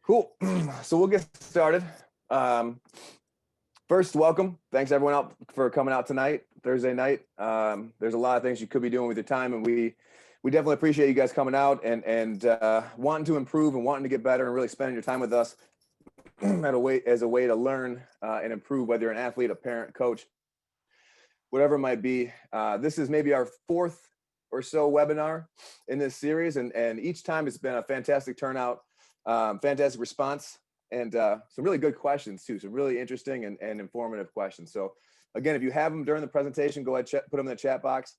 Cool. So we'll get started. First, welcome. Thanks everyone out for coming out tonight, Thursday night. There's a lot of things you could be doing with your time, and we definitely appreciate you guys coming out and wanting to improve and wanting to get better and really spending your time with us as a way to learn and improve, whether you're an athlete, a parent, coach, whatever it might be. This is maybe our fourth or so webinar in this series, and each time it's been a fantastic turnout, fantastic response, and some really good questions too, some really interesting and informative questions. So again, if you have them during the presentation, go ahead, put them in the chat box.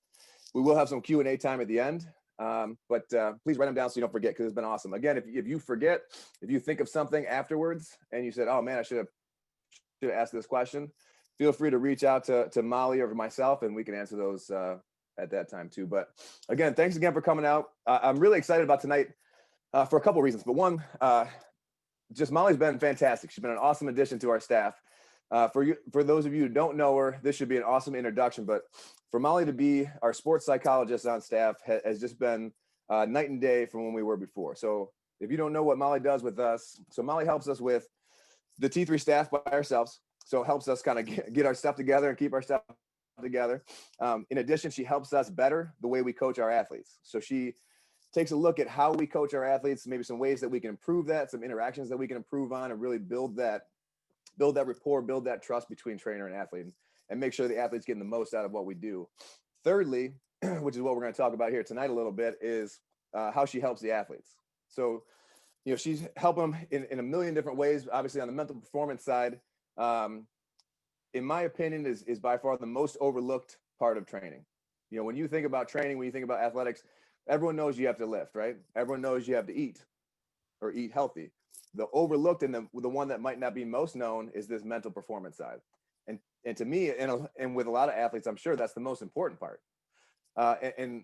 We will have some Q&A time at the end, but please write them down so you don't forget, because it's been awesome. Again, if you forget, if you think of something afterwards and you said, oh man, I should have asked this question, feel free to reach out to Molly or myself, and we can answer those at that time too. But again, thanks again for coming out. I'm really excited about tonight for a couple of reasons. But one, just Molly's been fantastic. She's been an awesome addition to our staff. For those of you who don't know her, this should be an awesome introduction. But for Molly to be our sports psychologist on staff has just been night and day from when we were before. So if you don't know what Molly does with us, so Molly helps us with the T3 staff by ourselves. So it helps us kind of get our stuff together and keep our stuff together. In addition, she helps us better the way we coach our athletes. So she takes a look at how we coach our athletes, maybe some ways that we can improve that, some interactions that we can improve on, and really build that rapport, build that trust between trainer and athlete, and make sure the athlete's getting the most out of what we do. Thirdly, which is what we're going to talk about here tonight a little bit, is how she helps the athletes. So, she's helping them in a million different ways. Obviously, on the mental performance side, in my opinion, is by far the most overlooked part of training. When you think about training, when you think about athletics, everyone knows you have to lift, right? Everyone knows you have to eat or eat healthy. The overlooked and the one that might not be most known is this mental performance side. And to me, and with a lot of athletes, I'm sure that's the most important part. And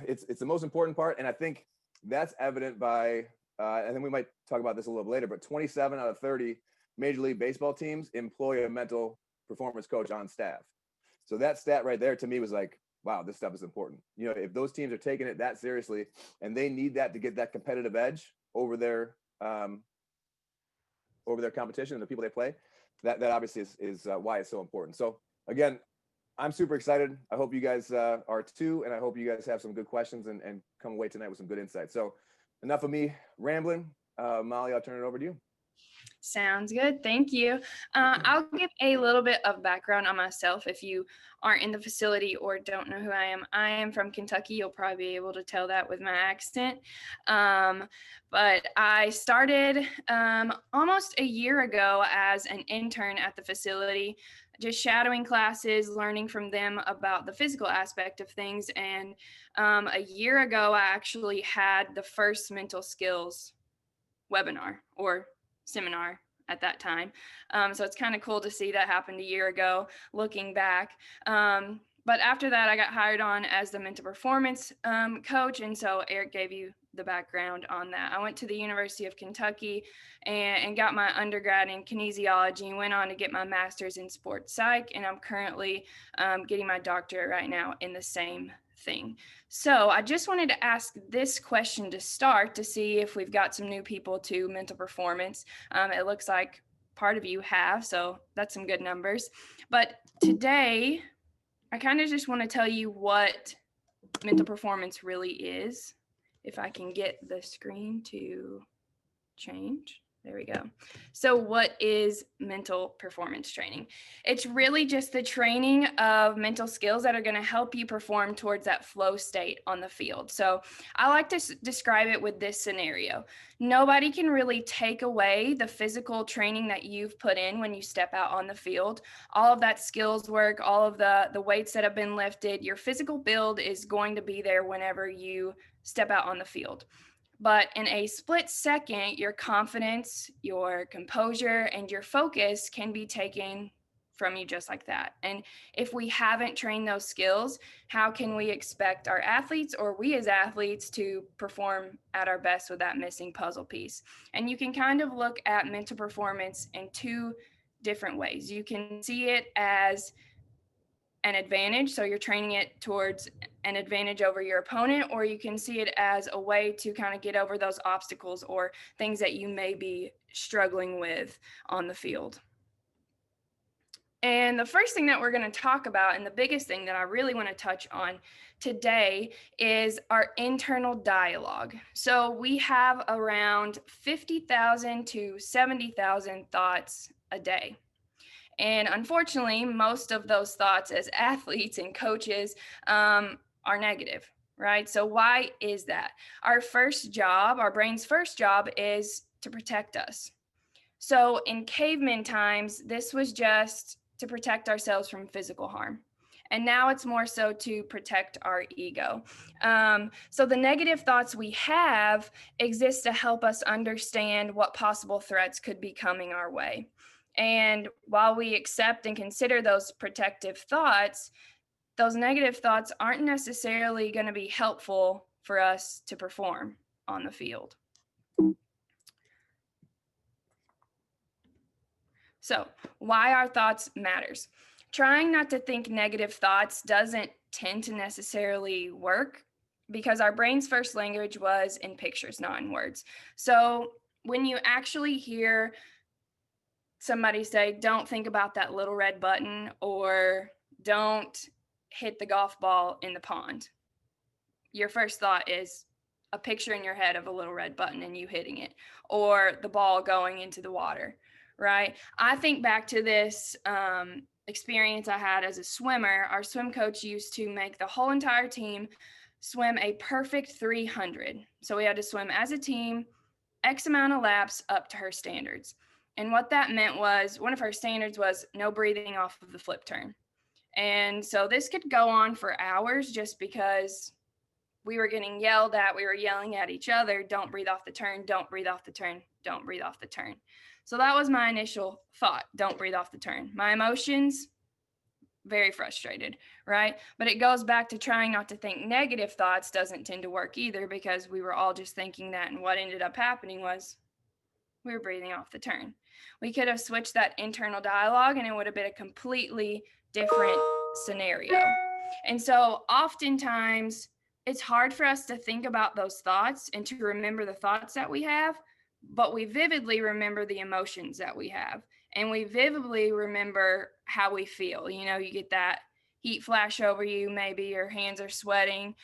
it's the most important part. And I think that's evident by, and then we might talk about this a little later, but 27 out of 30 Major League Baseball teams employ a mental performance coach on staff. So that stat right there to me was like, wow, this stuff is important. If those teams are taking it that seriously and they need that to get that competitive edge over their competition and the people they play, that obviously is why it's so important. So again, I'm super excited. I hope you guys are too, and I hope you guys have some good questions and come away tonight with some good insights. So enough of me rambling. Molly, I'll turn it over to you. Sounds good. Thank you. I'll give a little bit of background on myself if you aren't in the facility or don't know who I am. I am from Kentucky. You'll probably be able to tell that with my accent. But I started almost a year ago as an intern at the facility, just shadowing classes, learning from them about the physical aspect of things. And a year ago, I actually had the first mental skills webinar or seminar at that time. So it's kind of cool to see that happened a year ago, looking back. But after that, I got hired on as the mental performance coach. And so Eric gave you the background on that. I went to the University of Kentucky and got my undergrad in kinesiology and went on to get my master's in sports psych. And I'm currently getting my doctorate right now in the same thing. So I just wanted to ask this question to start to see if we've got some new people to mental performance. It looks like part of you have, so that's some good numbers. But today, I kind of just want to tell you what mental performance really is. If I can get the screen to change. There we go. So what is mental performance training? It's really just the training of mental skills that are going to help you perform towards that flow state on the field. So I like to describe it with this scenario. Nobody can really take away the physical training that you've put in when you step out on the field. All of that skills work, all of the weights that have been lifted, your physical build is going to be there whenever you step out on the field. But in a split second, your confidence, your composure, and your focus can be taken from you just like that. And if we haven't trained those skills, how can we expect our athletes or we as athletes to perform at our best with that missing puzzle piece? And you can kind of look at mental performance in two different ways. You can see it as an advantage, so you're training it towards an advantage over your opponent, or you can see it as a way to kind of get over those obstacles or things that you may be struggling with on the field. And the first thing that we're going to talk about, and the biggest thing that I really want to touch on today, is our internal dialogue. So we have around 50,000 to 70,000 thoughts a day. And unfortunately, most of those thoughts as athletes and coaches are negative, right? So why is that? Our brain's first job is to protect us. So in caveman times, this was just to protect ourselves from physical harm. And now it's more so to protect our ego. So the negative thoughts we have exist to help us understand what possible threats could be coming our way. And while we accept and consider those protective thoughts, those negative thoughts aren't necessarily going to be helpful for us to perform on the field. So, why our thoughts matters. Trying not to think negative thoughts doesn't tend to necessarily work because our brain's first language was in pictures, not in words. So, when you actually hear somebody say, don't think about that little red button, or don't hit the golf ball in the pond, your first thought is a picture in your head of a little red button and you hitting it, or the ball going into the water, right? I think back to this experience I had as a swimmer. Our swim coach used to make the whole entire team swim a perfect 300. So we had to swim as a team, X amount of laps up to her standards. And what that meant was one of her standards was no breathing off of the flip turn. And so this could go on for hours just because we were getting yelled at. We were yelling at each other, don't breathe off the turn, don't breathe off the turn, don't breathe off the turn. So that was my initial thought, don't breathe off the turn. My emotions, very frustrated, right? But it goes back to trying not to think negative thoughts doesn't tend to work either, because we were all just thinking that, and what ended up happening was we were breathing off the turn. We could have switched that internal dialogue and it would have been a completely different scenario. And so oftentimes it's hard for us to think about those thoughts and to remember the thoughts that we have, but we vividly remember the emotions that we have. And we vividly remember how we feel. You know, you get that heat flash over you, maybe your hands are sweating,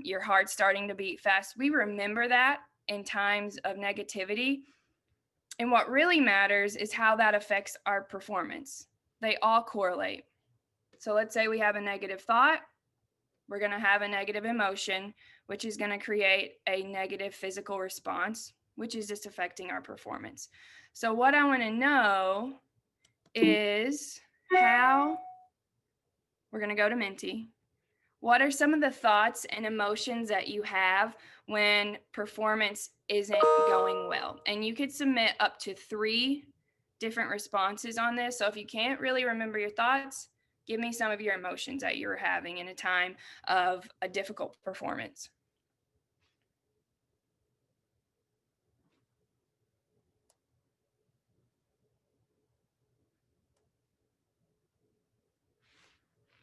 your heart's starting to beat fast. We remember that in times of negativity. And what really matters is how that affects our performance. They all correlate. So let's say we have a negative thought. We're going to have a negative emotion, which is going to create a negative physical response, which is just affecting our performance. So what I want to know is how, we're going to go to Minty. What are some of the thoughts and emotions that you have when performance isn't going well? And you could submit up to 3 different responses on this. So if you can't really remember your thoughts, give me some of your emotions that you're having in a time of a difficult performance.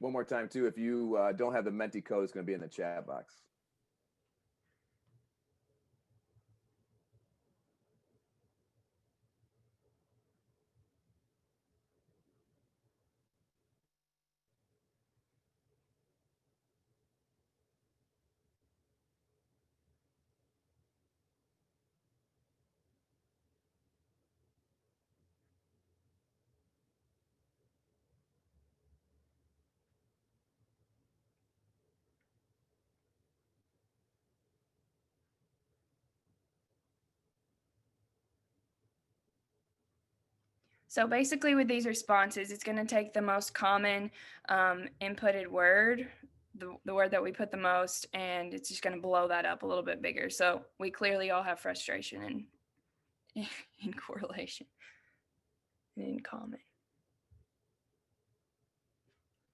One more time too, if you don't have the Menti code, it's going to be in the chat box. So basically with these responses, it's going to take the most common inputted word, the word that we put the most, and it's just going to blow that up a little bit bigger. So we clearly all have frustration in correlation and in common.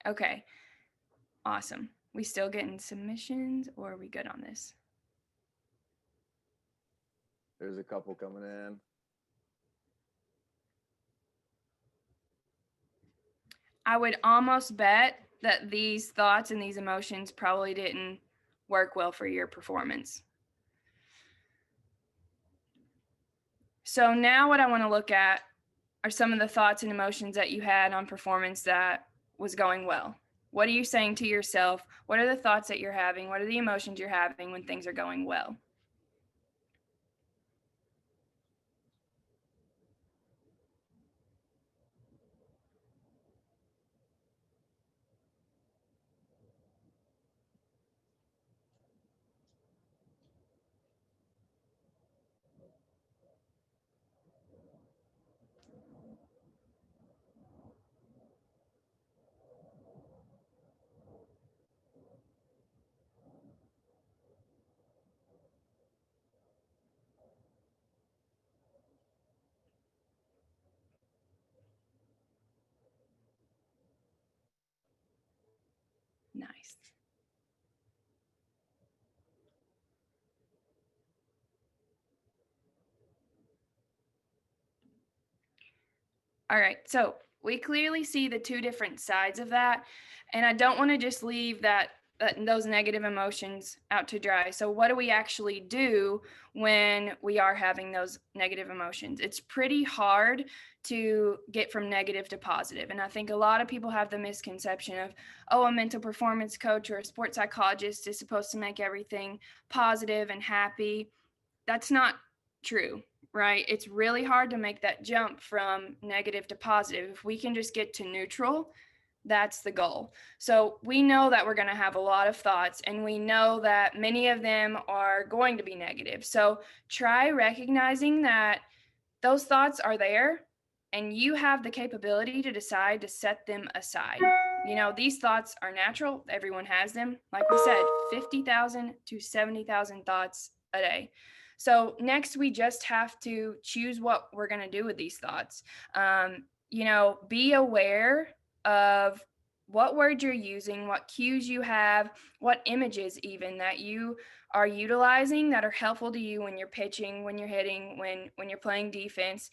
Okay, awesome. We still getting submissions, or are we good on this? There's a couple coming in. I would almost bet that these thoughts and these emotions probably didn't work well for your performance. So now what I want to look at are some of the thoughts and emotions that you had on performance that was going well. What are you saying to yourself? What are the thoughts that you're having? What are the emotions you're having when things are going well? Nice. All right, so we clearly see the two different sides of that, and I don't want to just leave those negative emotions out to dry. So what do we actually do when we are having those negative emotions? It's pretty hard to get from negative to positive, and I think a lot of people have the misconception of, oh, a mental performance coach or a sports psychologist is supposed to make everything positive and happy. That's not true, right? It's really hard to make that jump from negative to positive. If we can just get to neutral, that's the goal. So we know that we're going to have a lot of thoughts, and we know that many of them are going to be negative. So try recognizing that those thoughts are there, and you have the capability to decide to set them aside. You know, these thoughts are natural. Everyone has them. Like we said, 50,000 to 70,000 thoughts a day. So next, we just have to choose what we're going to do with these thoughts. Be aware of what words you're using, what cues you have, what images even that you are utilizing that are helpful to you when you're pitching, when you're hitting, when you're playing defense.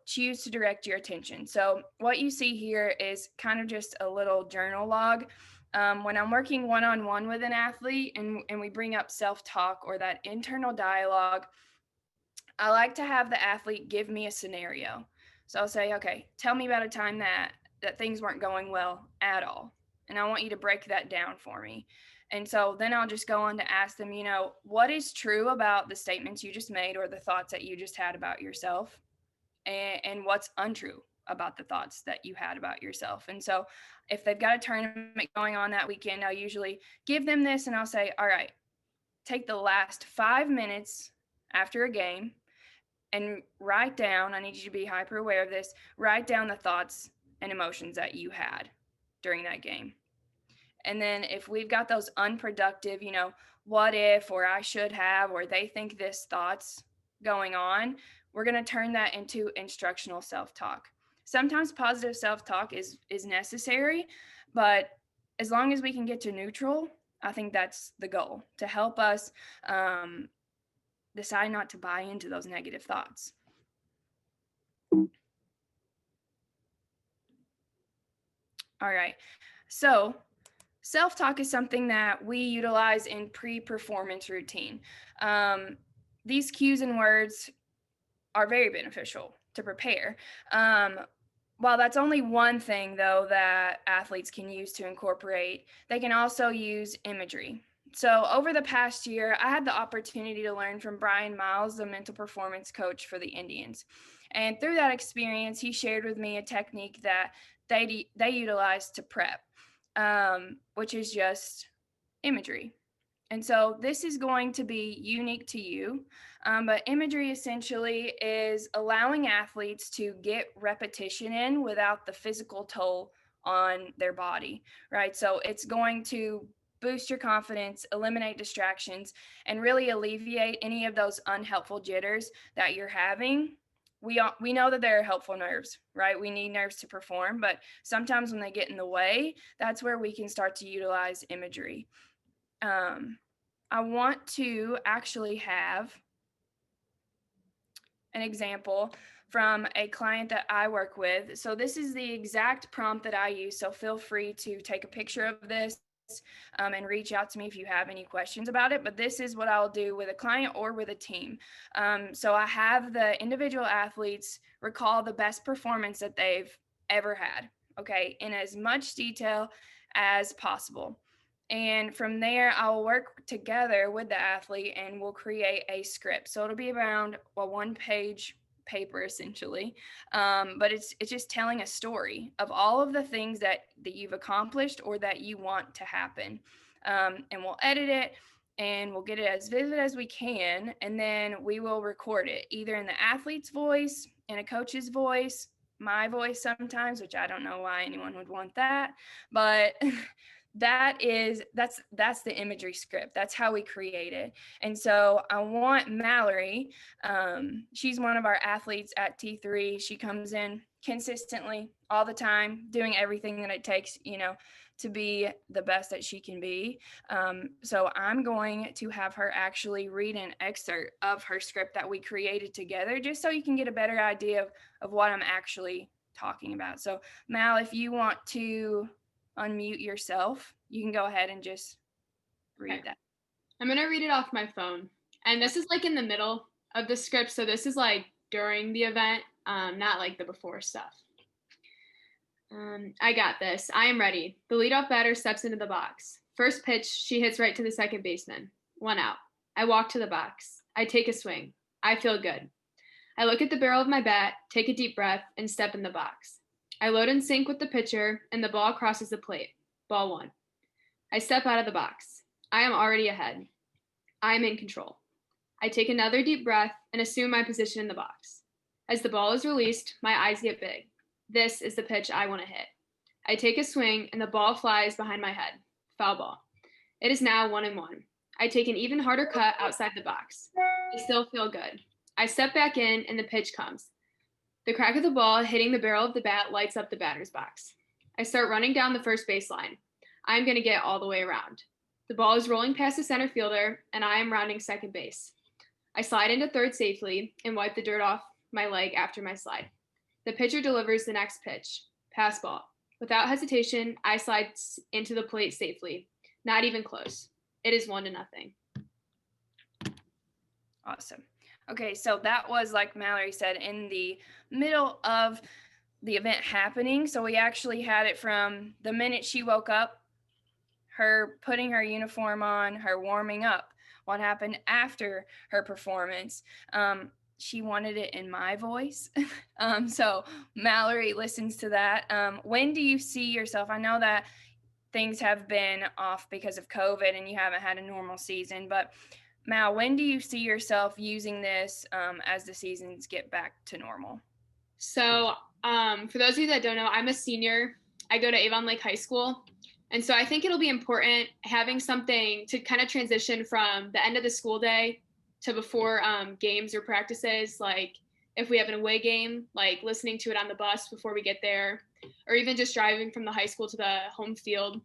Choose to direct your attention. So what you see here is kind of just a little journal log. When I'm working one-on-one with an athlete and we bring up self-talk or that internal dialogue, I like to have the athlete give me a scenario. So I'll say, okay, tell me about a time that things weren't going well at all. And I want you to break that down for me. And so then I'll just go on to ask them, what is true about the statements you just made or the thoughts that you just had about yourself? And what's untrue about the thoughts that you had about yourself? And so if they've got a tournament going on that weekend, I'll usually give them this and I'll say, all right, take the last 5 minutes after a game and write down, I need you to be hyper aware of this, write down the thoughts and emotions that you had during that game. And then if we've got those unproductive, what if, or I should have, or they think this thoughts going on, we're going to turn that into instructional self-talk. Sometimes positive self-talk is necessary, but as long as we can get to neutral, I think that's the goal, to help us decide not to buy into those negative thoughts. All right. So self-talk is something that we utilize in pre-performance routine. These cues and words are very beneficial to prepare. While that's only one thing, though, that athletes can use to incorporate, they can also use imagery. So over the past year, I had the opportunity to learn from Brian Miles, the mental performance coach for the Indians. And through that experience, he shared with me a technique that they utilize to prep, which is just imagery. And so this is going to be unique to you, but imagery essentially is allowing athletes to get repetition in without the physical toll on their body, right? So it's going to boost your confidence, eliminate distractions, and really alleviate any of those unhelpful jitters that you're having. We know that there are helpful nerves, right? We need nerves to perform, but sometimes when they get in the way, that's where we can start to utilize imagery. I want to actually have an example from a client that I work with. So this is the exact prompt that I use. So feel free to take a picture of this and reach out to me if you have any questions about it. But this is what I'll do with a client or with a team. So I have the individual athletes recall the best performance that they've ever had, okay, in as much detail as possible. And from there, I'll work together with the athlete and we'll create a script. So it'll be around a 1-page paper essentially, but it's just telling a story of all of the things that you've accomplished or that you want to happen. And we'll edit it and we'll get it as vivid as we can, and then we will record it either in the athlete's voice, in a coach's voice, my voice sometimes, which I don't know why anyone would want that, but that's the imagery script. That's how we create it. And so I want Mallory, she's one of our athletes at T3. She comes in consistently all the time, doing everything that it takes, to be the best that she can be. So I'm going to have her actually read an excerpt of her script that we created together, just so you can get a better idea of what I'm actually talking about. So Mal, if you want to unmute yourself, you can go ahead and just read that. I'm going to read it off my phone. And this is like in the middle of the script. So this is like during the event, not like the before stuff. I got this. I am ready. The leadoff batter steps into the box. First pitch, she hits right to the second baseman. 1 out. I walk to the box. I take a swing. I feel good. I look at the barrel of my bat, take a deep breath, and step in the box. I load and sync with the pitcher, and the ball crosses the plate. Ball 1. I step out of the box. I am already ahead. I am in control. I take another deep breath and assume my position in the box. As the ball is released, my eyes get big. This is the pitch I want to hit. I take a swing, and the ball flies behind my head. Foul ball. It is now 1-1. I take an even harder cut outside the box. I still feel good. I step back in, and the pitch comes. The crack of the ball hitting the barrel of the bat lights up the batter's box. I start running down the first baseline. I'm going to get all the way around. The ball is rolling past the center fielder, and I am rounding second base. I slide into third safely and wipe the dirt off my leg after my slide. The pitcher delivers the next pitch. Pass ball. Without hesitation, I slide into the plate safely. Not even close. It is 1-0. Awesome. Okay, so that was, like Mallory said, in the middle of the event happening. So we actually had it from the minute she woke up, her putting her uniform on, her warming up, what happened after her performance. She wanted it in my voice. So Mallory listens to that. When do you see yourself? I know that things have been off because of COVID and you haven't had a normal season, but Mal, when do you see yourself using this as the seasons get back to normal? So for those of you that don't know, I'm a senior. I go to Avon Lake High School. And so I think it'll be important having something to kind of transition from the end of the school day to before games or practices. Like if we have an away game, like listening to it on the bus before we get there, or even just driving from the high school to the home field,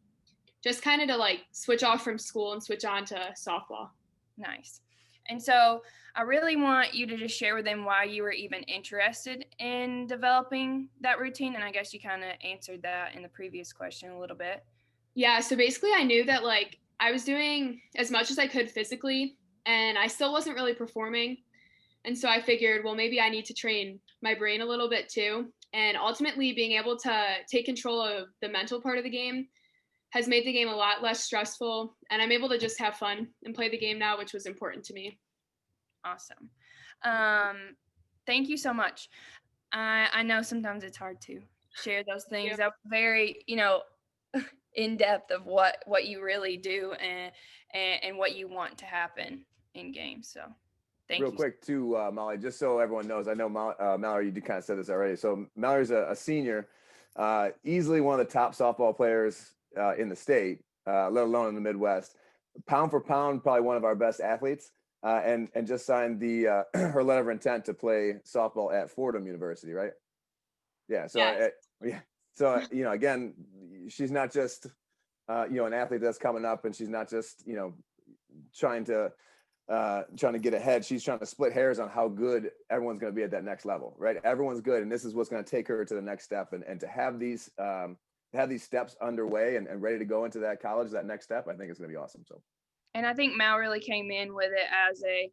just kind of to like switch off from school and switch on to softball. Nice. And so I really want you to just share with them why you were even interested in developing that routine. And I guess you kind of answered that in the previous question a little bit. Yeah, so basically I knew that like I was doing as much as I could physically and I still wasn't really performing. And so I figured, well, maybe I need to train my brain a little bit too. And ultimately being able to take control of the mental part of the game has made the game a lot less stressful. And I'm able to just have fun and play the game now, which was important to me. Awesome. Thank you so much. I know sometimes it's hard to share those things. Yeah. That's very, in depth of what you really do and what you want to happen in games. So thank you. Real quick too, Molly, just so everyone knows, I know Mallory, you kind of said this already. So Mallory's a senior, easily one of the top softball players in the state, let alone in the Midwest. Pound for pound, probably one of our best athletes, and just signed the her letter of intent to play softball at Fordham University, right? Yeah. So Yes. yeah. So again, she's not just an athlete that's coming up, and she's not just trying to trying to get ahead. She's trying to split hairs on how good everyone's going to be at that next level, right? Everyone's good, and this is what's going to take her to the next step. And to have these steps underway and ready to go into that college, that next step, I think it's going to be awesome. So, and I think Mal really came in with it as a,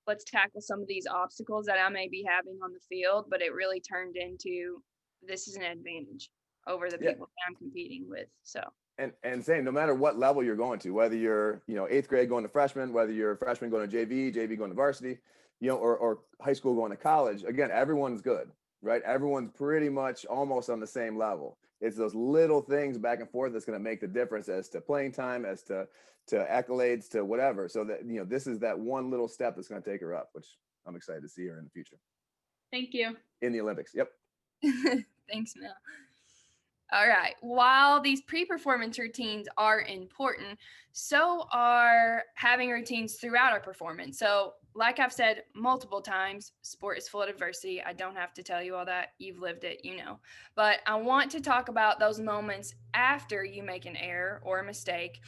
let's tackle some of these obstacles that I may be having on the field, but it really turned into, this is an advantage over the people that I'm competing with. So. And same, no matter what level you're going to, whether you're, 8th grade going to freshman, whether you're a freshman going to JV going to varsity, or high school going to college, again, everyone's good, right? Everyone's pretty much almost on the same level. It's those little things back and forth that's going to make the difference as to playing time, as to accolades, to whatever. So that, this is that one little step that's going to take her up, which I'm excited to see her in the future. Thank you. In the Olympics. Yep. Thanks, Mel. All right. While these pre-performance routines are important, so are having routines throughout our performance. So, like I've said multiple times, sport is full of adversity. I don't have to tell you all that. You've lived it, But I want to talk about those moments after you make an error or a mistake,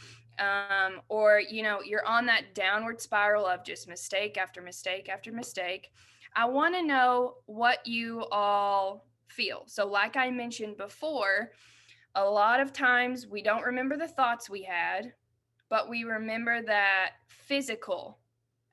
or, you're on that downward spiral of just mistake after mistake after mistake. I want to know what you all feel. So like I mentioned before, a lot of times we don't remember the thoughts we had, but we remember that physical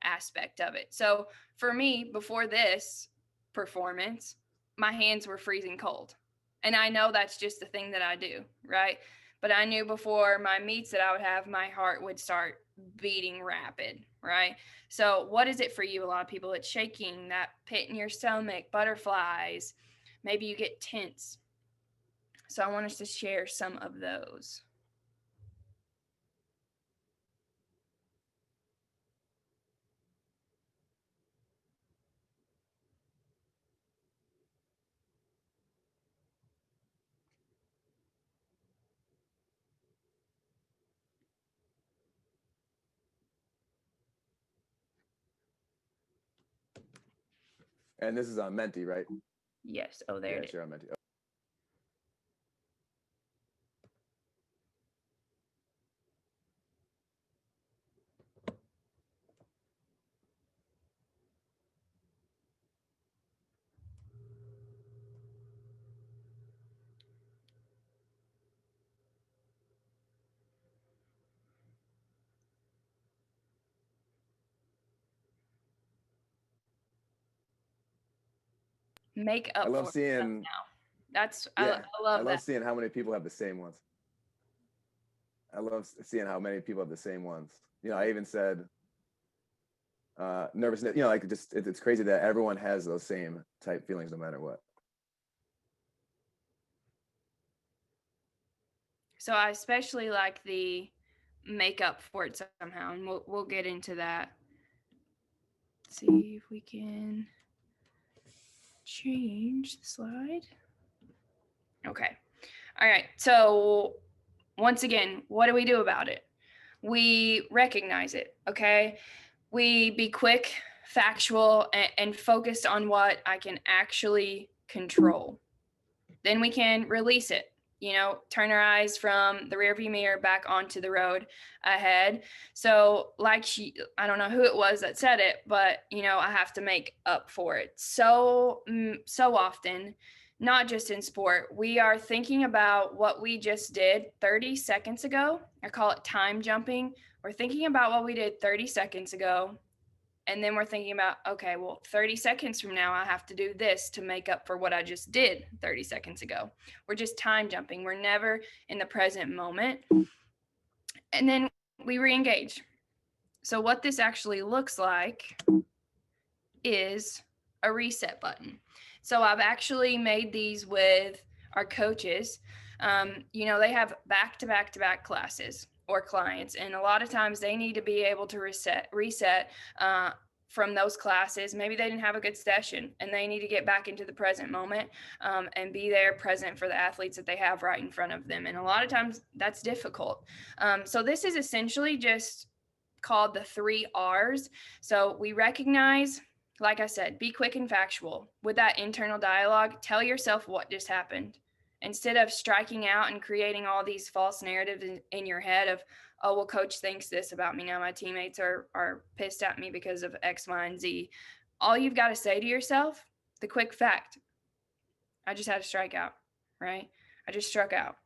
aspect of it. So for me, before this performance, my hands were freezing cold. And I know that's just the thing that I do, right? But I knew before my meets that I would have, my heart would start beating rapid, right? So what is it for you? A lot of people, it's shaking, that pit in your stomach, butterflies. Maybe you get tense. So I want us to share some of those. And this is on Menti, right? Yes. Oh, there it is. Sure, on Menti. Make up I love for seeing now. That's I love that. seeing how many people have the same ones. I love seeing how many people have the same ones. I even said nervousness. Like just it's crazy that everyone has those same type feelings no matter what. So I especially like the make up for it somehow, and we'll get into that. Let's see if we can change the slide. Okay. All right. So once again, what do we do about it? We recognize it. Okay. We be quick, factual, and focused on what I can actually control. Then we can release it. Turn our eyes from the rearview mirror back onto the road ahead. So I don't know who it was that said it, but, I have to make up for it. So often, not just in sport, we are thinking about what we just did 30 seconds ago. I call it time jumping. We're thinking about what we did 30 seconds ago. And then we're thinking about, okay, well, 30 seconds from now, I have to do this to make up for what I just did 30 seconds ago. We're just time jumping. We're never in the present moment. And then we re-engage. So what this actually looks like is a reset button. So I've actually made these with our coaches. They have back-to-back classes or clients, and a lot of times they need to be able to reset from those classes. Maybe they didn't have a good session and they need to get back into the present moment and be there present for the athletes that they have right in front of them. And a lot of times that's difficult. So this is essentially just called the 3 R's. So we recognize, like I said, be quick and factual. With that internal dialogue, tell yourself what just happened. Instead of striking out and creating all these false narratives in your head of, oh, well, coach thinks this about me now. My teammates are pissed at me because of X, Y, and Z. All you've got to say to yourself, the quick fact, I just had a strikeout, right? I just struck out.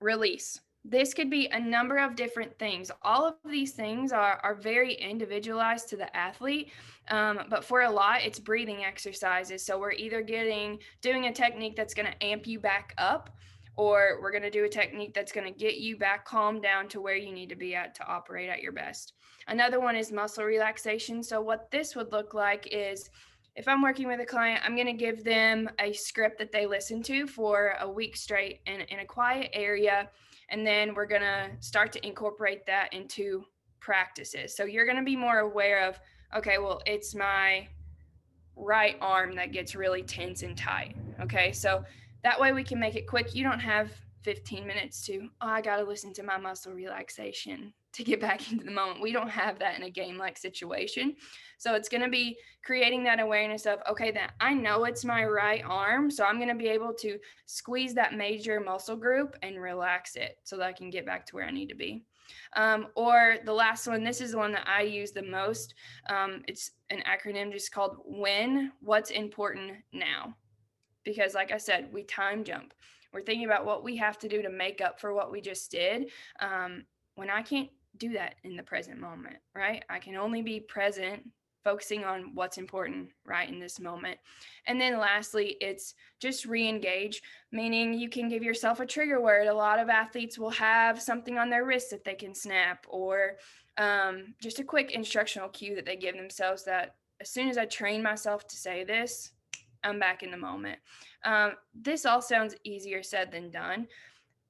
Release. This could be a number of different things. All of these things are very individualized to the athlete, but for a lot, it's breathing exercises. So we're either doing a technique that's going to amp you back up, or we're going to do a technique that's going to get you back calmed down to where you need to be at to operate at your best. Another one is muscle relaxation. So what this would look like is, if I'm working with a client, I'm going to give them a script that they listen to for a week straight in a quiet area. And then we're going to start to incorporate that into practices. So you're going to be more aware of, okay, well, it's my right arm that gets really tense and tight. Okay. So that way we can make it quick. You don't have 15 minutes to, oh, I got to listen to my muscle relaxation to get back into the moment. We don't have that in a game-like situation. So it's going to be creating that awareness of, okay, that I know it's my right arm, so I'm going to be able to squeeze that major muscle group and relax it so that I can get back to where I need to be. Or the last one, this is the one that I use the most. It's an acronym just called WIN, what's important now. Because like I said, we time jump. We're thinking about what we have to do to make up for what we just did. When I can't do that in the present moment, right? I can only be present, focusing on what's important right in this moment. And then lastly, it's just re-engage, meaning you can give yourself a trigger word. A lot of athletes will have something on their wrist that they can snap, or just a quick instructional cue that they give themselves that as soon as I train myself to say this, I'm back in the moment. This all sounds easier said than done,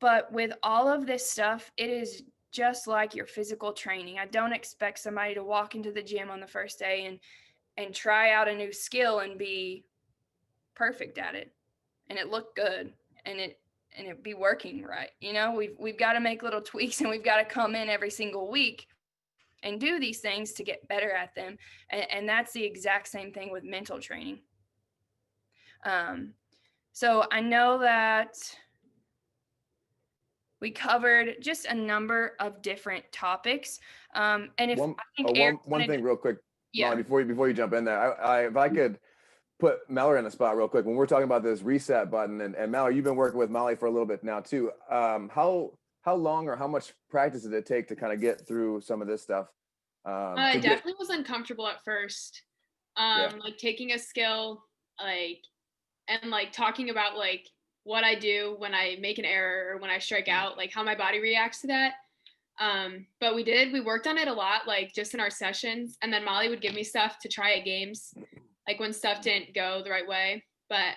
but with all of this stuff, it is just like your physical training. I don't expect somebody to walk into the gym on the first day and try out a new skill and be perfect at it and it look good and it be working right. You know, we've got to make little tweaks, and we've got to come in every single week and do these things to get better at them. And that's the exact same thing with mental training. So I know that we covered just a number of different topics. And if One, I think one thing real quick, yeah, Molly, before you jump in there, if I could put Mallory on the spot real quick, when we're talking about this reset button, and Mallory, you've been working with Molly for a little bit now too. How long or how much practice did it take to kind of get through some of this stuff? I definitely was uncomfortable at first. Like taking a skill, and talking about what I do when I make an error or when I strike out, like how my body reacts to that. But we worked on it a lot, like just in our sessions. And then Molly would give me stuff to try at games, like when stuff didn't go the right way. But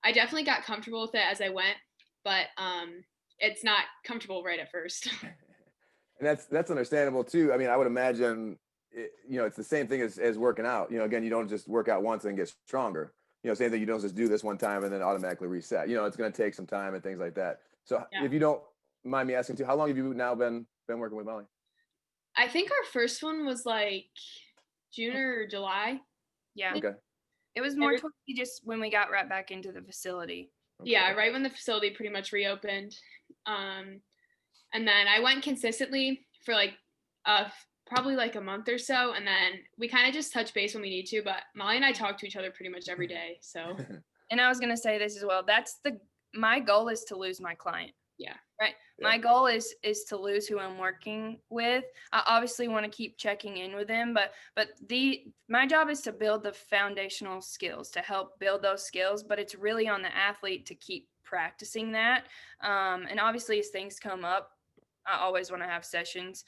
I definitely got comfortable with it as I went, but it's not comfortable right at first. And that's understandable too. I mean, I would imagine, it's the same thing as working out. Again, you don't just work out once and get stronger. Same thing, you don't just do this one time and then automatically reset. It's going to take some time and things like that. So If you don't mind me asking too, how long have you now been working with Molly? I think our first one was like June or July. Yeah. Okay. It was more towards just when we got right back into the facility. Okay. Yeah, right when the facility pretty much reopened. And then I went consistently for probably like a month or so, and then we kind of just touch base when we need to, but Molly and I talk to each other pretty much every day. So and I was going to say this as well. My goal is to lose my client. Yeah. Right. Yeah. My goal is to lose who I'm working with. I obviously want to keep checking in with them, but my job is to build the foundational skills, to help build those skills, but it's really on the athlete to keep practicing that. And obviously as things come up, I always want to have sessions.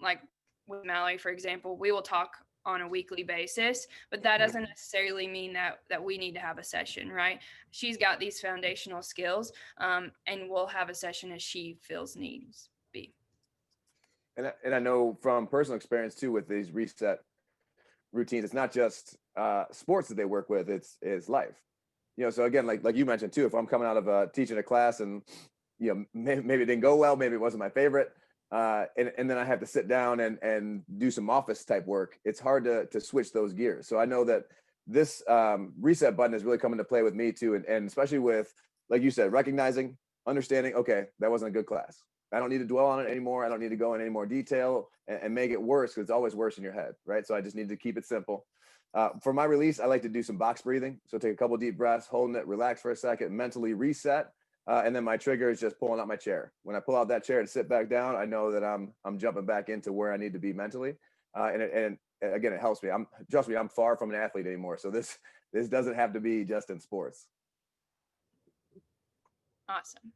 Like with Mallory, for example, we will talk on a weekly basis, but that doesn't necessarily mean that we need to have a session, right? She's got these foundational skills, and we'll have a session as she feels needs be. And I know from personal experience too, with these reset routines, it's not just sports that they work with, it's life. So again, like you mentioned too, if I'm coming out of teaching a class and maybe it didn't go well, maybe it wasn't my favorite, and then I have to sit down and do some office type work, it's hard to switch those gears. So I know that this reset button is really coming to play with me too, and especially with, like you said, recognizing, understanding, okay, that wasn't a good class. I don't need to dwell on it anymore. I don't need to go in any more detail and make it worse, because it's always worse in your head, right? So I just need to keep it simple. For my release, I like to do some box breathing. So take a couple deep breaths, holding it, relax for a second, mentally reset. And then my trigger is just pulling out my chair. When I pull out that chair to sit back down, I know that I'm jumping back into where I need to be mentally. And again, it helps me. Trust me, I'm far from an athlete anymore. So this doesn't have to be just in sports. Awesome.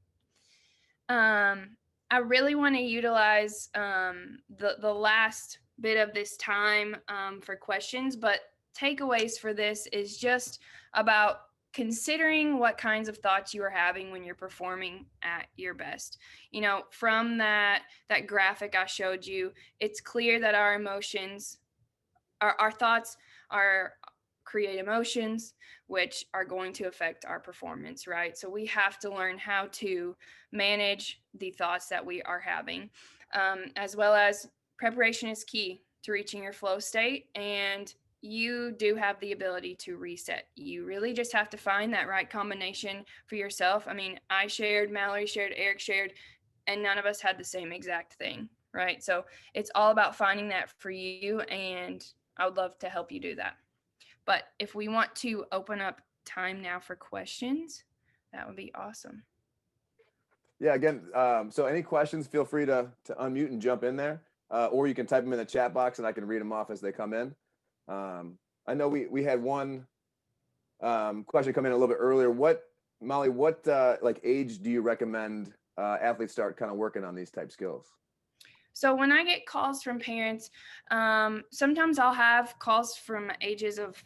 I really want to utilize the last bit of this time for questions, but takeaways for this is just about considering what kinds of thoughts you are having when you're performing at your best. You know, from that graphic I showed you, it's clear that our emotions, our thoughts are create emotions, which are going to affect our performance, right? So we have to learn how to manage the thoughts that we are having, as well as preparation is key to reaching your flow state. And you do have the ability to reset. You really just have to find that right combination for yourself. I mean, I shared, Mallory shared, Eric shared, and none of us had the same exact thing, right? So it's all about finding that for you, and I would love to help you do that. But if we want to open up time now for questions, that would be awesome. Yeah, again, so any questions, feel free to unmute and jump in there, or you can type them in the chat box and I can read them off as they come in. I know we had one question come in a little bit earlier. Molly, what like age do you recommend athletes start kind of working on these type skills? So when I get calls from parents, sometimes I'll have calls from ages of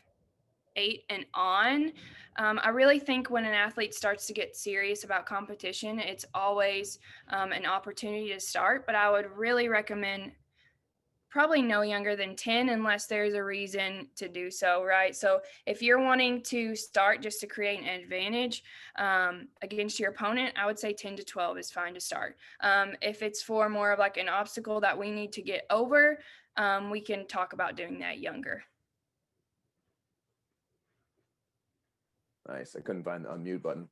8 and on. I really think when an athlete starts to get serious about competition, it's always an opportunity to start, but I would really recommend probably no younger than 10 unless there's a reason to do so, right? So if you're wanting to start just to create an advantage against your opponent, I would say 10 to 12 is fine to start. If it's for more of like an obstacle that we need to get over, we can talk about doing that younger. Nice. I couldn't find the unmute button.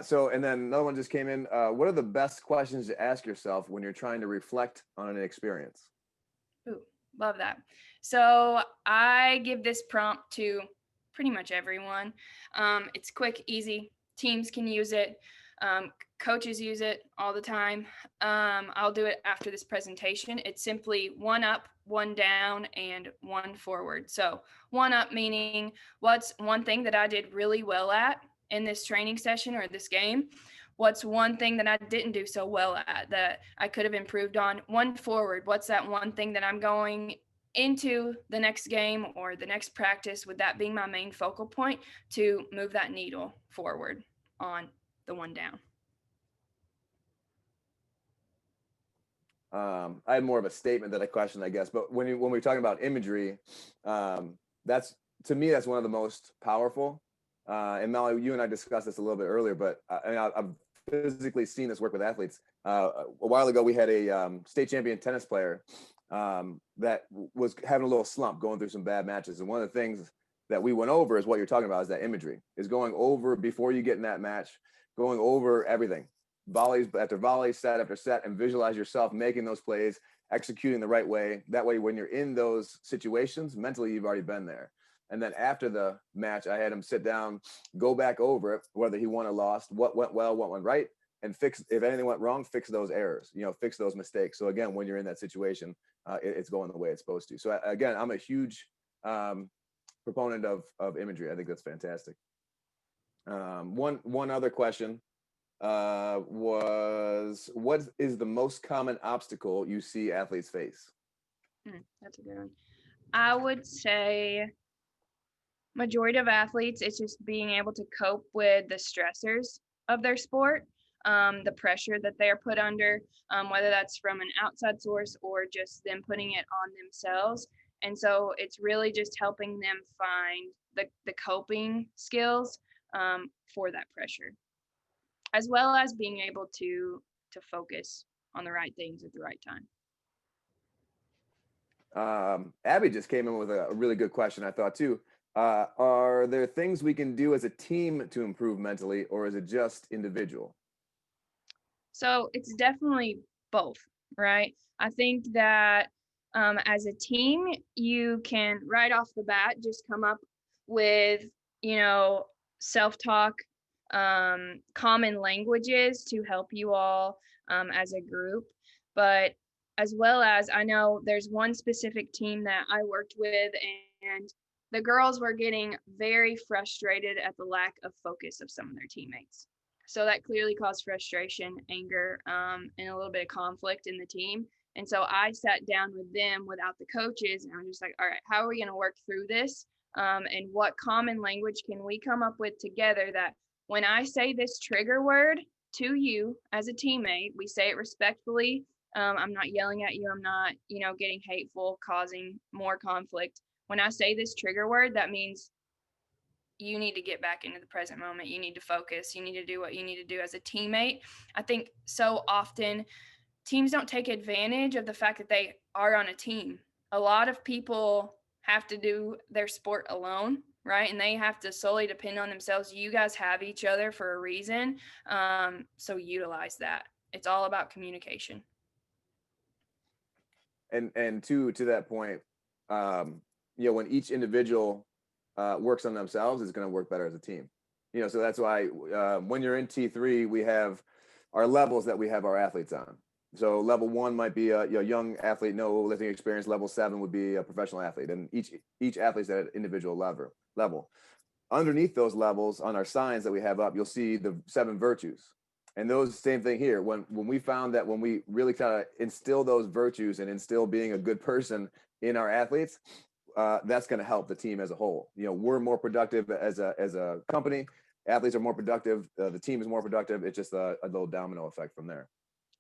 So, and then another one just came in. What are the best questions to ask yourself when you're trying to reflect on an experience? Ooh, love that. So I give this prompt to pretty much everyone. It's quick, easy. Teams can use it. Coaches use it all the time. I'll do it after this presentation. It's simply 1 up, 1 down, and 1 forward. So 1 up meaning what's one thing that I did really well at in this training session or this game? What's one thing that I didn't do so well at that I could have improved on? 1 forward, what's that one thing that I'm going into the next game or the next practice with that being my main focal point to move that needle forward on the 1 down? I had more of a statement that I questioned, I guess. But when we're talking about imagery, that's, to me, that's one of the most powerful. And Molly, you and I discussed this a little bit earlier, but I've physically seen this work with athletes. A while ago, we had a state champion tennis player that was having a little slump, going through some bad matches. And one of the things that we went over is what you're talking about, is that imagery, is going over before you get in that match, going over everything. Volleys after volleys, set after set, and visualize yourself making those plays, executing the right way. That way, when you're in those situations, mentally, you've already been there. And then after the match, I had him sit down, go back over it, whether he won or lost, what went well, what went right, and fix, if anything went wrong, fix those errors, fix those mistakes. So again, when you're in that situation, it's going the way it's supposed to. So again, I'm a huge proponent of imagery. I think that's fantastic. One other question was, what is the most common obstacle you see athletes face? That's a good one. I would say majority of athletes, it's just being able to cope with the stressors of their sport, the pressure that they are put under, whether that's from an outside source or just them putting it on themselves. And so it's really just helping them find the coping skills for that pressure, as well as being able to focus on the right things at the right time. Abby just came in with a really good question, I thought too. Are there things we can do as a team to improve mentally, or is it just individual? So it's definitely both, right? I think that as a team, you can right off the bat just come up with, self-talk, common languages to help you all as a group. But as well as, I know there's one specific team that I worked with, and the girls were getting very frustrated at the lack of focus of some of their teammates. So that clearly caused frustration, anger, and a little bit of conflict in the team. And so I sat down with them without the coaches, and I'm just like, all right, how are we going to work through this? And what common language can we come up with together that when I say this trigger word to you as a teammate, we say it respectfully. I'm not yelling at you. I'm not, getting hateful, causing more conflict. When I say this trigger word, that means you need to get back into the present moment. You need to focus. You need to do what you need to do as a teammate. I think so often teams don't take advantage of the fact that they are on a team. A lot of people have to do their sport alone, right? And they have to solely depend on themselves. You guys have each other for a reason. So utilize that. It's all about communication. And to that point, when each individual works on themselves, it's going to work better as a team. So that's why when you're in T3, we have our levels that we have our athletes on. So level 1 might be a young athlete, no lifting experience. Level 7 would be a professional athlete, and each athlete's at an individual level. Underneath those levels, on our signs that we have up, you'll see the 7 virtues. And those, same thing here. When we found that when we really kind of instill those virtues and instill being a good person in our athletes, that's going to help the team as a whole. We're more productive as a company. Athletes are more productive. The team is more productive. It's just a little domino effect from there.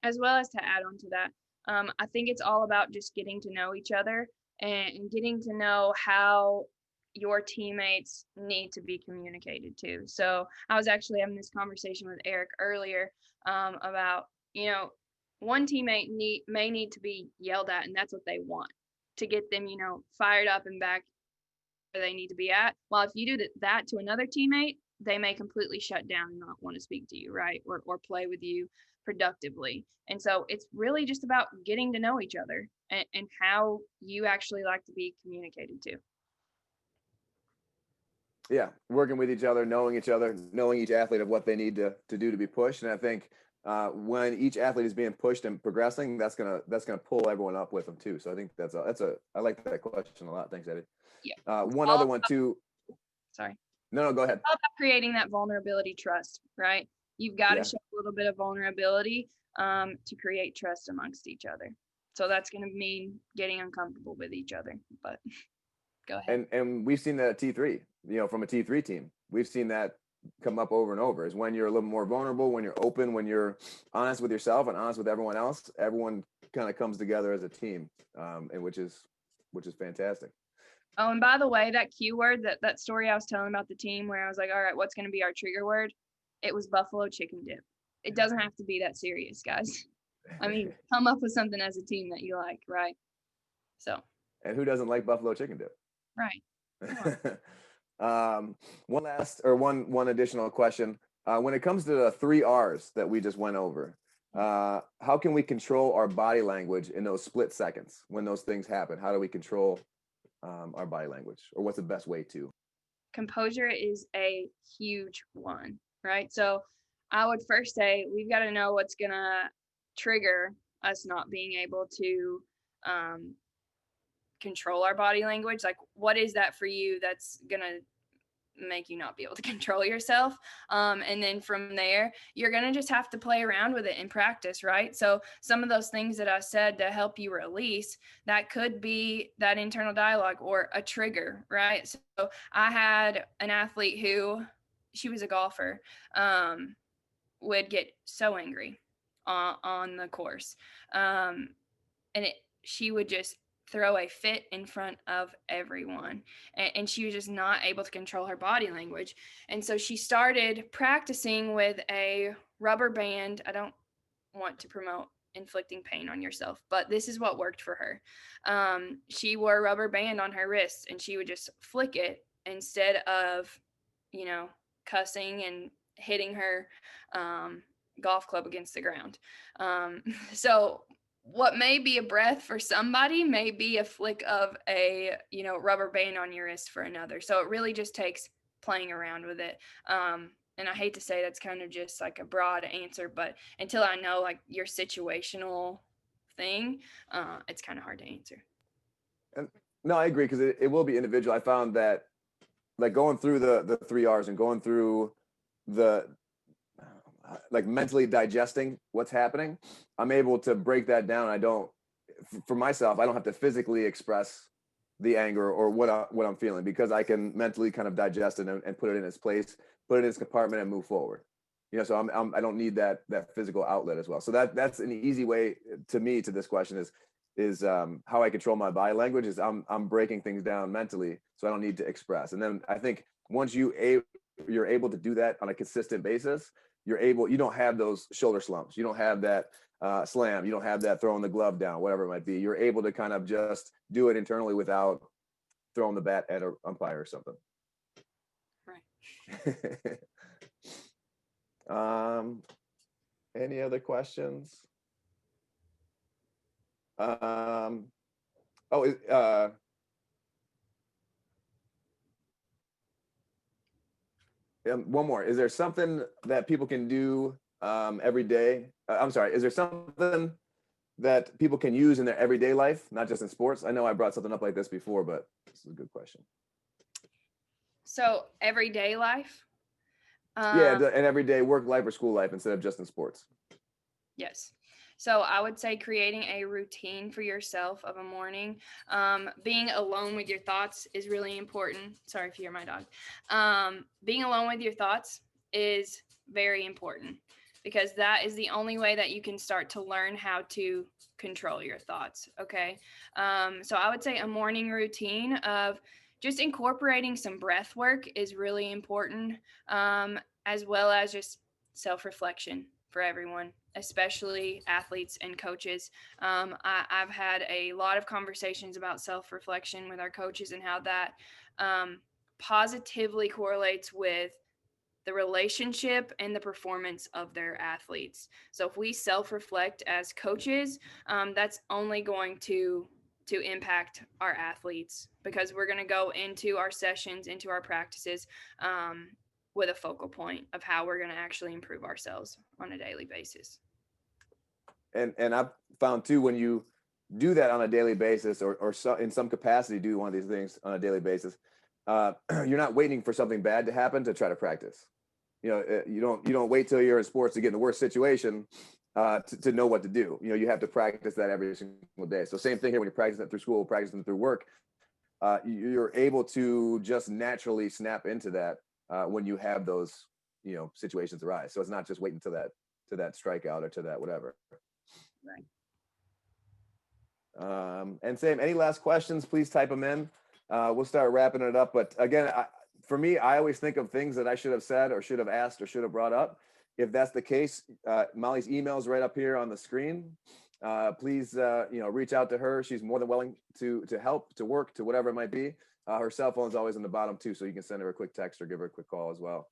As well as to add on to that, I think it's all about just getting to know each other and getting to know how your teammates need to be communicated to. So I was actually having this conversation with Eric earlier about, one teammate may need to be yelled at, and that's what they want to get them, fired up and back where they need to be at. Well, if you do that to another teammate, they may completely shut down and not want to speak to you, right? Or play with you productively. And so it's really just about getting to know each other and how you actually like to be communicated to. Yeah, working with each other, knowing each athlete of what they need to do to be pushed. And I think when each athlete is being pushed and progressing, that's gonna pull everyone up with them too. So I think I like that question a lot. Thanks, Eddie. Yeah. One other one too. Sorry. No, go ahead. It's all about creating that vulnerability trust, right? You've got to show a little bit of vulnerability to create trust amongst each other. So that's going to mean getting uncomfortable with each other. But go ahead. And we've seen that at T3, from a T3 team. We've seen that come up over and over, is when you're a little more vulnerable, when you're open, when you're honest with yourself and honest with everyone else, everyone kind of comes together as a team, and which is fantastic. Oh, and by the way, that Q word, that story I was telling about the team where I was like, all right, what's going to be our trigger word? It was buffalo chicken dip. It doesn't have to be that serious, guys. I mean, come up with something as a team that you like, right? So. And who doesn't like buffalo chicken dip? Right. One additional question. When it comes to the 3 R's that we just went over, how can we control our body language in those split seconds when those things happen? How do we control our body language, or what's the best way to? Composure is a huge one, right? So I would first say we've got to know what's going to trigger us not being able to control our body language. Like, what is that for you that's going to make you not be able to control yourself? And then from there, you're going to just have to play around with it in practice, right? So some of those things that I said to help you release, that could be that internal dialogue or a trigger, right? So I had an athlete who, she was a golfer, would get so angry on the course. She would just throw a fit in front of everyone, and she was just not able to control her body language. And so she started practicing with a rubber band. I don't want to promote inflicting pain on yourself, but this is what worked for her. She wore a rubber band on her wrists, and she would just flick it instead of, cussing and hitting her, golf club against the ground. So what may be a breath for somebody may be a flick of a, rubber band on your wrist for another. So it really just takes playing around with it. And I hate to say that's kind of just like a broad answer, but until I know like your situational thing, it's kind of hard to answer. And no, I agree, because it will be individual. I found that like going through the 3 R's and going through the like mentally digesting what's happening, I'm able to break that down. For myself, I don't have to physically express the anger or what I'm feeling, because I can mentally kind of digest it and put it in its place, put it in its compartment and move forward. So I don't need that physical outlet as well. So that's an easy way to me to this question is how I control my body language is I'm breaking things down mentally, so I don't need to express. And then I think once you're able to do that on a consistent basis, you don't have those shoulder slumps. You don't have that slam. You don't have that throwing the glove down, whatever it might be. You're able to kind of just do it internally without throwing the bat at an umpire or something. Right. Any other questions? One more. Is there something that people can do every day? Is there something that people can use in their everyday life, not just in sports? I know I brought something up like this before, but this is a good question. So everyday life? An everyday work life or school life instead of just in sports. Yes. So I would say creating a routine for yourself of a morning. Being alone with your thoughts is really important. Sorry if you hear my dog. Being alone with your thoughts is very important, because that is the only way that you can start to learn how to control your thoughts. Okay. So I would say a morning routine of just incorporating some breath work is really important, as well as just self-reflection for everyone, especially athletes and coaches. I've had a lot of conversations about self-reflection with our coaches and how that positively correlates with the relationship and the performance of their athletes. So if we self-reflect as coaches, that's only going to impact our athletes, because we're going to go into our sessions, into our practices, with a focal point of how we're going to actually improve ourselves on a daily basis. And I've found too, when you do that on a daily basis, or so, in some capacity do one of these things on a daily basis, you're not waiting for something bad to happen to try to practice. You don't wait till you're in sports to get in the worst situation to know what to do. You have to practice that every single day. So same thing here, when you practice it through school, practicing through work, you're able to just naturally snap into that when you have those situations arise. So it's not just waiting to that strikeout or to that whatever. Right. And Sam, any last questions, please type them in. We'll start wrapping it up. But again, for me, I always think of things that I should have said or should have asked or should have brought up. If that's the case, Molly's email is right up here on the screen. Please, reach out to her. She's more than willing to help, to work, to whatever it might be. Her cell phone is always on the bottom too, so you can send her a quick text or give her a quick call as well.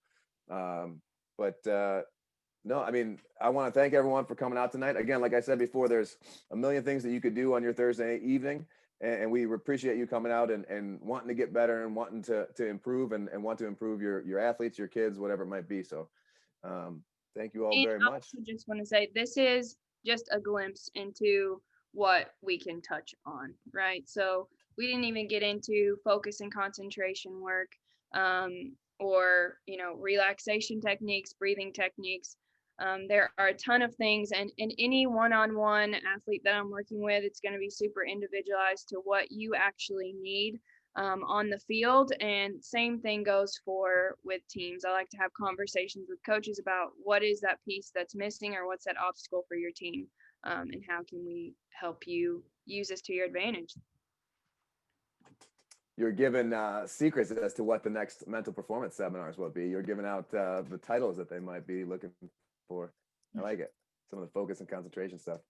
No, I mean, I want to thank everyone for coming out tonight. Again, like I said before, there's a million things that you could do on your Thursday evening, and we appreciate you coming out and wanting to get better and wanting to improve and want to improve your athletes, your kids, whatever it might be. So thank you all very much. I just want to say, this is just a glimpse into what we can touch on, right? So we didn't even get into focus and concentration work, or relaxation techniques, breathing techniques. There are a ton of things, and in any one-on-one athlete that I'm working with, it's going to be super individualized to what you actually need on the field. And same thing goes with teams. I like to have conversations with coaches about what is that piece that's missing, or what's that obstacle for your team, and how can we help you use this to your advantage. You're given secrets as to what the next mental performance seminars will be. You're giving out the titles that they might be looking for. I like it. Some of the focus and concentration stuff.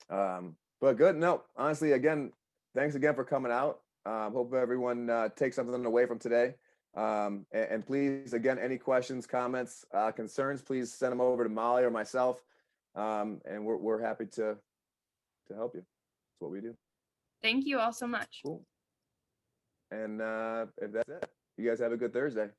But good. No, honestly, again, thanks again for coming out. Hope everyone takes something away from today. And please, again, any questions, comments, concerns, please send them over to Molly or myself. And we're happy to help you. That's what we do. Thank you all so much. Cool. And if that's it, you guys have a good Thursday.